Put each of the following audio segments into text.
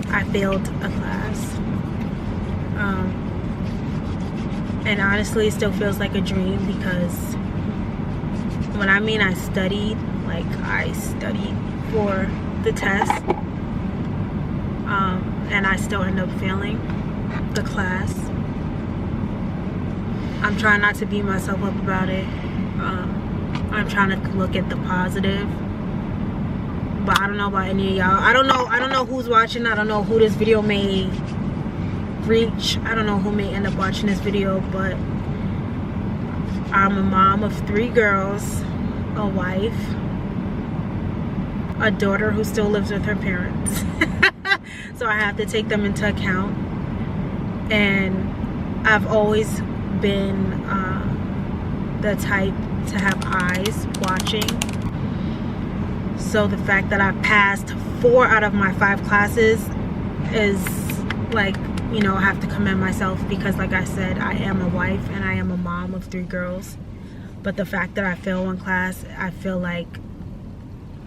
I failed a class. And honestly, it still feels like a dream, because when I mean I studied, like I studied for the test, and I still end up failing the class. I'm trying not to beat myself up about it. I'm trying to look at the positive. But I don't know about any of y'all. I don't know who's watching. I don't know who this video may reach. I don't know who may end up watching this video, but I'm a mom of 3 girls, a wife, a daughter who still lives with her parents. So I have to take them into account. And I've always been the type to have eyes watching. So the fact that I passed 4 out of my 5 classes is like, you know, I have to commend myself, because like I said, I am a wife and I am a mom of 3 girls. But the fact that I failed one class, I feel like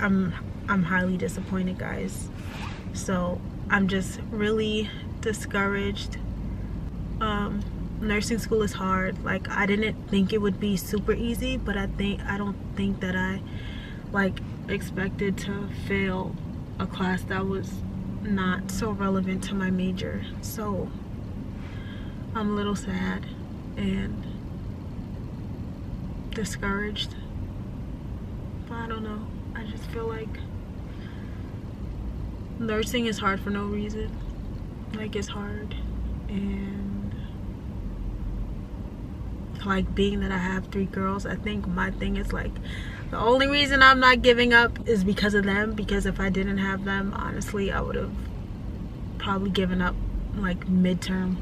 I'm highly disappointed, guys. So I'm just really discouraged. Nursing school is hard. Like, I didn't think it would be super easy, but I don't think that I like expected to fail a class that was not so relevant to my major. So I'm a little sad and discouraged, but I don't know, I just feel like nursing is hard for no reason. Like, it's hard. And like, being that I have 3 girls, I think my thing is like, the only reason I'm not giving up is because of them. Because if I didn't have them, honestly, I would have probably given up like midterm.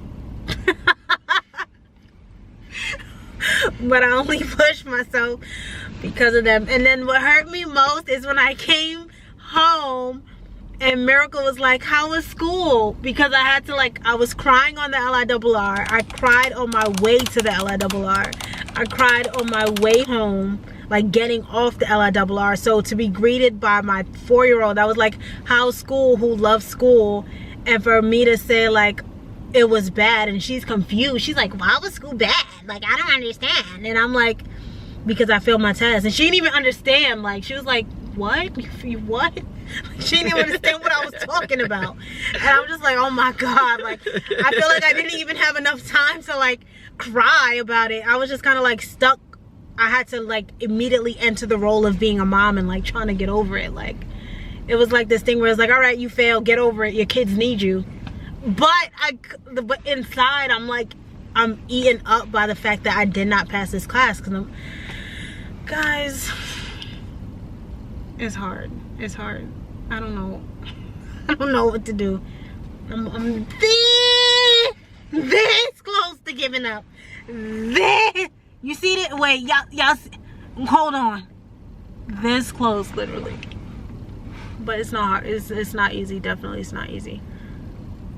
But I only pushed myself because of them. And then what hurt me most is when I came home and Miracle was like, how was school? Because I had to, like, I was crying on the LIRR. I cried on my way to the LIRR. I cried on my way home, like getting off the LIRR. So to be greeted by my 4-year-old, that was like, how's school, who loves school? And for me to say like, it was bad, and she's confused. She's like, why was school bad? Like, I don't understand. And I'm like, because I failed my test. And she didn't even understand. Like, she was like, what? You what? She didn't even understand what I was talking about. And I'm just like, oh my God. Like, I feel like I didn't even have enough time to like cry about it. I was just kind of like stuck. I had to like immediately enter the role of being a mom and like trying to get over it. Like, it was like this thing where it's like, all right, you failed, get over it. Your kids need you. But inside, I'm like, I'm eaten up by the fact that I did not pass this class. Because guys, it's hard. It's hard. I don't know. I don't know what to do. I'm this close to giving up. This. You see that? Wait, y'all. Hold on. This close, literally. But it's not hard. It's not easy. Definitely, it's not easy.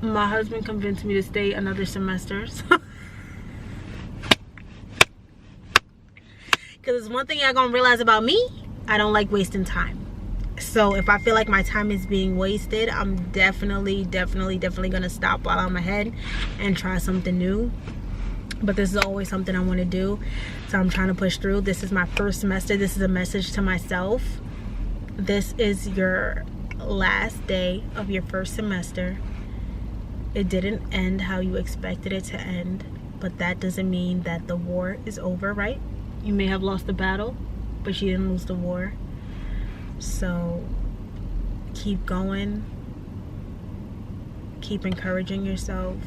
My husband convinced me to stay another semester. Because it's one thing y'all gonna realize about me. I don't like wasting time. So if I feel like my time is being wasted, I'm definitely gonna stop while I'm ahead and try something new. But this is always something I want to do, so I'm trying to push through. This is my first semester. This is a message to myself. This is your last day of your first semester. It didn't end how you expected it to end, but that doesn't mean that the war is over, right? You may have lost the battle, but you didn't lose the war. So keep going, keep encouraging yourself,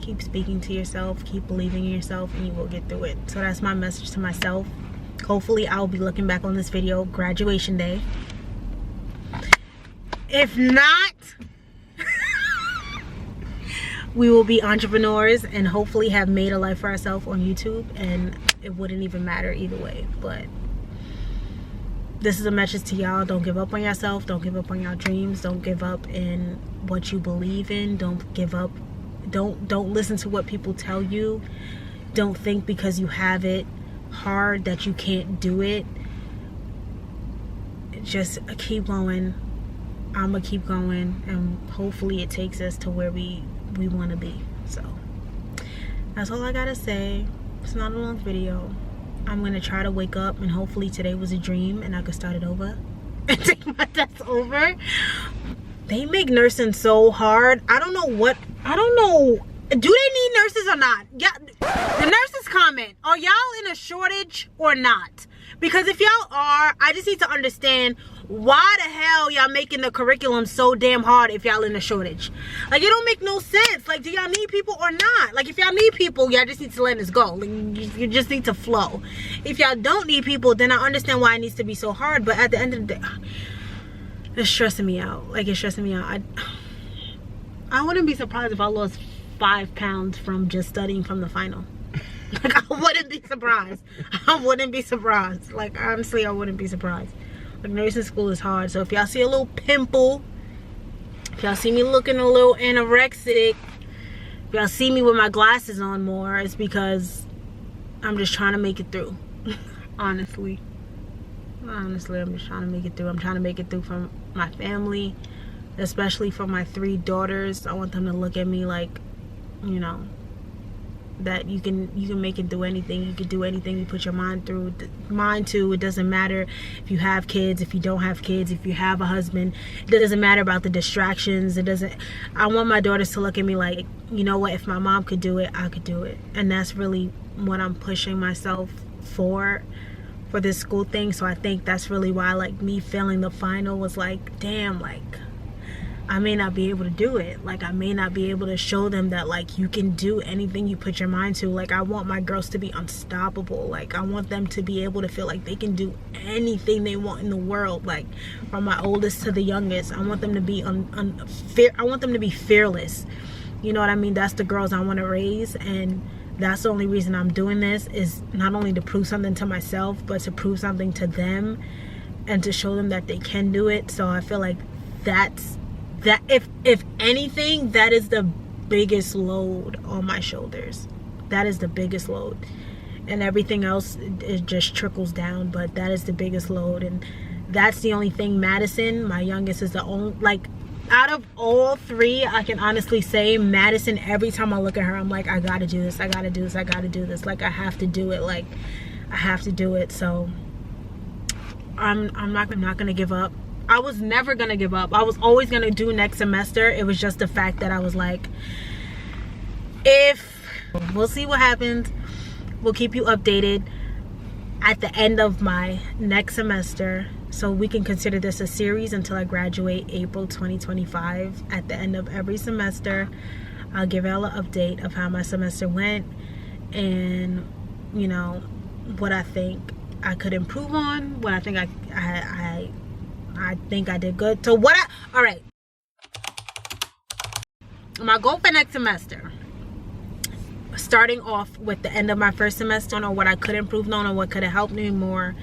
keep speaking to yourself, keep believing in yourself, and you will get through it. So that's my message to myself. Hopefully I'll be looking back on this video graduation day. If not, we will be entrepreneurs and hopefully have made a life for ourselves on YouTube, and it wouldn't even matter either way. But this is a message to y'all. Don't give up on yourself. Don't give up on your dreams. Don't give up in what you believe in. Don't give up. Don't listen to what people tell you. Don't think because you have it hard that you can't do it. Just keep going. I'm gonna keep going, and hopefully it takes us to where we want to be. So that's all I gotta say. It's not a long video. I'm gonna try to wake up, and hopefully today was a dream and I could start it over and take my test over. They make nursing so hard. I don't know. Do they need nurses or not? Yeah, the nurses comment, are y'all in a shortage or not? Because if y'all are, I just need to understand why the hell y'all making the curriculum so damn hard if y'all in a shortage. Like, it don't make no sense. Like, do y'all need people or not? Like, if y'all need people, y'all just need to let this go. Like, you just need to flow. If y'all don't need people, then I understand why it needs to be so hard. But at the end of the day, it's stressing me out. Like, it's stressing me out. I wouldn't be surprised if I lost 5 pounds from just studying from the final. Like, I wouldn't be surprised. I wouldn't be surprised. Like, honestly, I wouldn't be surprised. Like, nursing school is hard. So if y'all see a little pimple, if y'all see me looking a little anorexic, if y'all see me with my glasses on more, it's because I'm just trying to make it through. Honestly, I'm just trying to make it through. I'm trying to make it through for my family, especially for my 3 daughters. I want them to look at me like, you know, that you can make it through anything. You can do anything you put your mind to. It doesn't matter if you have kids, if you don't have kids, if you have a husband. It doesn't matter about the distractions. I want my daughters to look at me like, you know what, if my mom could do it, I could do it. And that's really what I'm pushing myself for this school thing. So I think that's really why, like, me failing the final was like, damn, like, I may not be able to do it. Like, I may not be able to show them that, like, you can do anything you put your mind to. Like, I want my girls to be unstoppable. Like, I want them to be able to feel like they can do anything they want in the world. Like, from my oldest to the youngest, I want them to be I want them to be fearless. You know what I mean? That's the girls I want to raise, and that's the only reason I'm doing this, is not only to prove something to myself, but to prove something to them and to show them that they can do it. So I feel like that if anything, that is the biggest load on my shoulders. That is the biggest load, and everything else, it just trickles down. But that is the biggest load, and that's the only thing. Madison, my youngest, is the only, like, out of all 3, I can honestly say Madison, every time I look at her, I'm like, I gotta do this, I gotta do this, I gotta do this. Like, I have to do it. Like, I have to do it. So I'm not gonna give up. I was never gonna give up. I was always gonna do next semester. It was just the fact that I was like, we'll see what happens. We'll keep you updated at the end of my next semester, so we can consider this a series until I graduate April 2025. At the end of every semester, I'll give y'all an update of how my semester went, and, you know, what I think I could improve on, what I think I think I did good. So all right, my goal for next semester, starting off with the end of my first semester, or what I could improve on, or what could have helped me more,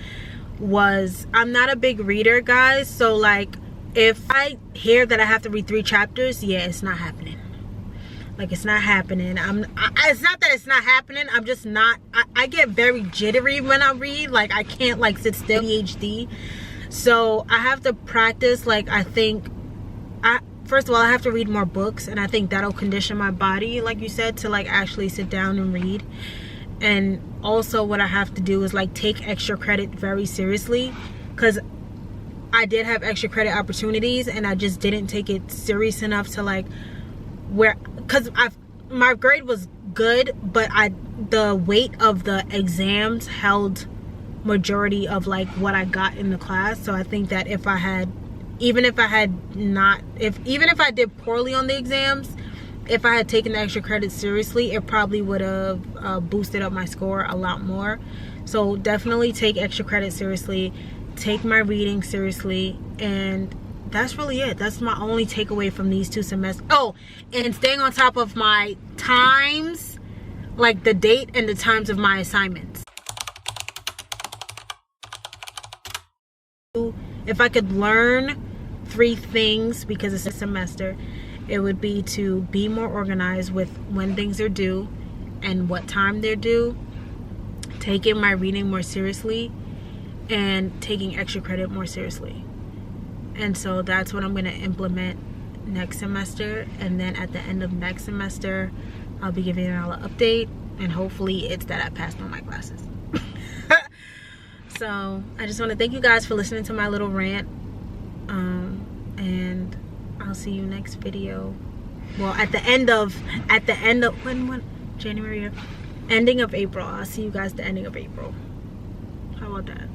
was, I'm not a big reader, guys. So, like, if I hear that I have to read 3 chapters, yeah, it's not happening. Like, it's not happening. It's not that it's not happening. I'm just not. I get very jittery when I read. Like, I can't, like, sit still. ADHD. So I have to practice. Like, I think first of all, I have to read more books, and I think that'll condition my body, like you said, to, like, actually sit down and read. And also what I have to do is, like, take extra credit very seriously, because I did have extra credit opportunities and I just didn't take it serious enough to, like, because my grade was good, but the weight of the exams held majority of, like, what I got in the class. So I think that even if I did poorly on the exams, if I had taken the extra credit seriously, it probably would have boosted up my score a lot more. So definitely take extra credit seriously, take my reading seriously, and that's really it. That's my only takeaway from these 2 semesters. Oh, and staying on top of my times, like the date and the times of my assignments. If I could learn 3 things, because it's a semester, it would be to be more organized with when things are due and what time they're due, taking my reading more seriously, and taking extra credit more seriously. And so that's what I'm going to implement next semester. And then at the end of next semester, I'll be giving y'all an update. And hopefully it's that I passed all my classes. So I just want to thank you guys for listening to my little rant. And I'll see you next video. Well, at the end of when January, ending of April. I'll see you guys the ending of April. How about that?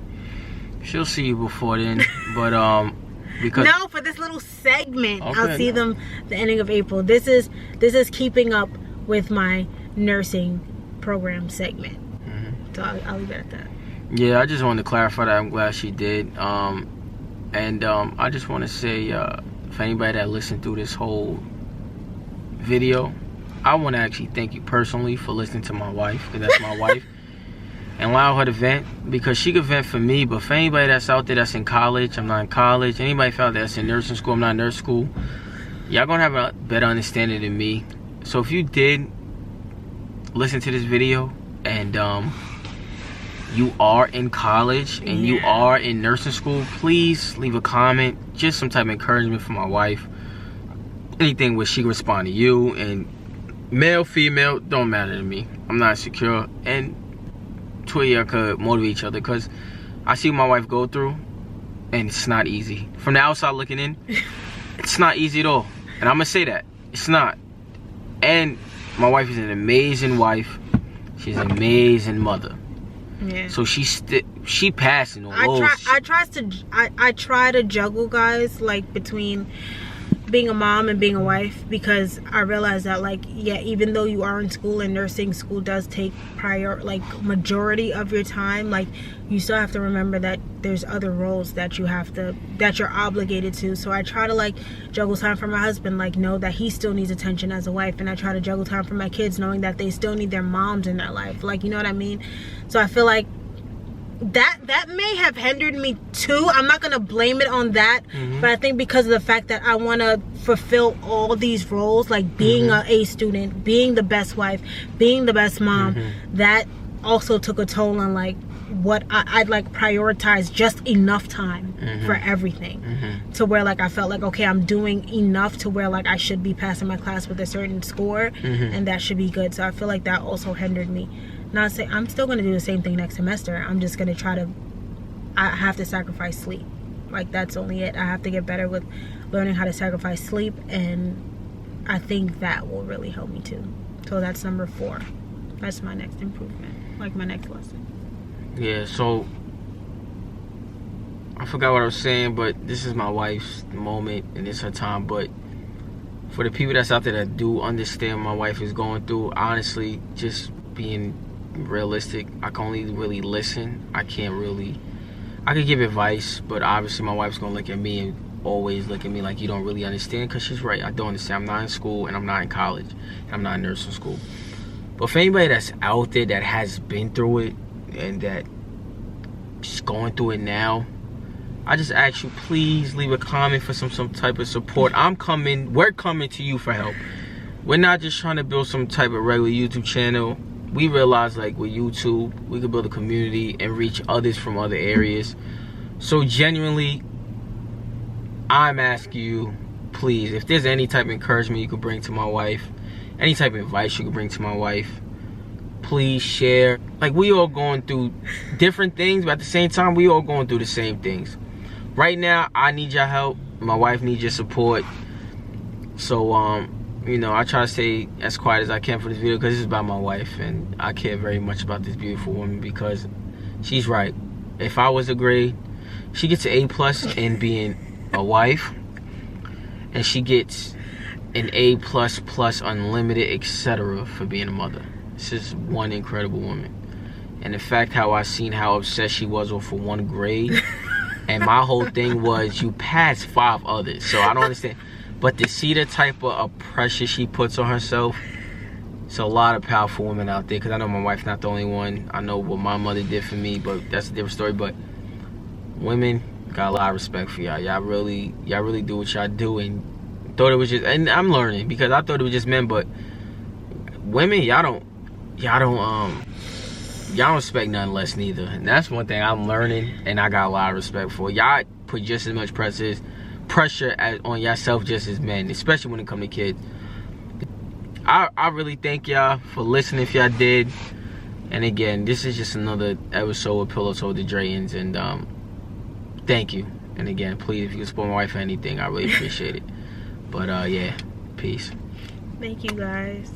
She'll see you before then, but because no, for this little segment, okay, I'll see them the ending of April. This is keeping up with my nursing program segment. So I'll leave it at that. Yeah, I just wanted to clarify that. I'm glad she did. And I just want to say, for anybody that listened through this whole video, I want to actually thank you personally for listening to my wife, because that's my wife, and allow her to vent, because she could vent for me. But for anybody that's out there that's in college, I'm not in college. Anybody out there that's in nursing school, I'm not in nursing school. Y'all gonna have a better understanding than me. So if you did listen to this video and you are in college and you are in nursing school, please leave a comment, just some type of encouragement for my wife. Anything where she can respond to you, and male, female, don't matter to me. I'm not insecure, and two of y'all could motivate each other, because I see what my wife go through, and it's not easy. From the outside looking in, it's not easy at all, and I'm gonna say that it's not. And my wife is an amazing wife. She's an amazing mother. Yeah. So she passing all those. I try to juggle, guys, like between being a mom and being a wife, because I realize that, like, yeah, even though you are in school and nursing school does take majority of your time, like, you still have to remember that there's other roles that you're obligated to. So I try to, like, juggle time for my husband, like, know that he still needs attention as a wife, and I try to juggle time for my kids, knowing that they still need their moms in their life, like, you know what I mean? So I feel like that may have hindered me too. I'm not gonna blame it on that, but I think because of the fact that I want to fulfill all these roles, like being a A student, being the best wife, being the best mom, that also took a toll on, like, what I'd like prioritize just enough time for everything, to where, like, I felt like, okay, I'm doing enough to where, like, I should be passing my class with a certain score, and that should be good. So I feel like that also hindered me. Not say I'm still going to do the same thing next semester. I'm just going to try to, I have to sacrifice sleep. Like, that's only it. I have to get better with learning how to sacrifice sleep, and I think that will really help me too. So that's number 4. That's my next improvement, like my next lesson. Yeah, so I forgot what I was saying, but this is my wife's moment and it's her time. But for the people that's out there that do understand what my wife is going through, honestly, just being realistic, I can only really listen. I could give advice, but obviously my wife's gonna look at me and always look at me like, you don't really understand, because she's right. I don't understand. I'm not in school, and I'm not in college, and I'm not in nursing school. But for anybody that's out there that has been through it and that just going through it now, I just ask you, please leave a comment for some type of support. We're coming to you for help. We're not just trying to build some type of regular YouTube channel. We realize, like, with YouTube, we can build a community and reach others from other areas. So genuinely, I'm asking you, please, if there's any type of encouragement you could bring to my wife, any type of advice you could bring to my wife, please share. Like, we all going through different things, but at the same time, we all going through the same things. Right now, I need your help. My wife needs your support. So, you know, I try to stay as quiet as I can for this video, because this is about my wife, and I care very much about this beautiful woman, because she's right. If I was a grade, she gets an A+ in being a wife, and she gets an A++ unlimited, etc. for being a mother. This is one incredible woman. And the fact how I seen how obsessed she was for one grade, and my whole thing was, you passed 5 others, so I don't understand. But to see the type of pressure she puts on herself, it's a lot of powerful women out there. Because I know my wife's not the only one. I know what my mother did for me, but that's a different story. But women, got a lot of respect for y'all. Y'all really do what y'all do. And thought it was just, and I'm learning, because I thought it was just men, but women, y'all don't expect nothing less neither. And that's one thing I'm learning, and I got a lot of respect for. Y'all put just as much pressure pressure on yourself just as men, especially when it comes to kids. I really thank y'all for listening if y'all did. And again, this is just another episode of Pillow Talk with the Draytons, and thank you. And again, please, if you can support my wife or anything, I really appreciate it. But yeah, peace. Thank you guys.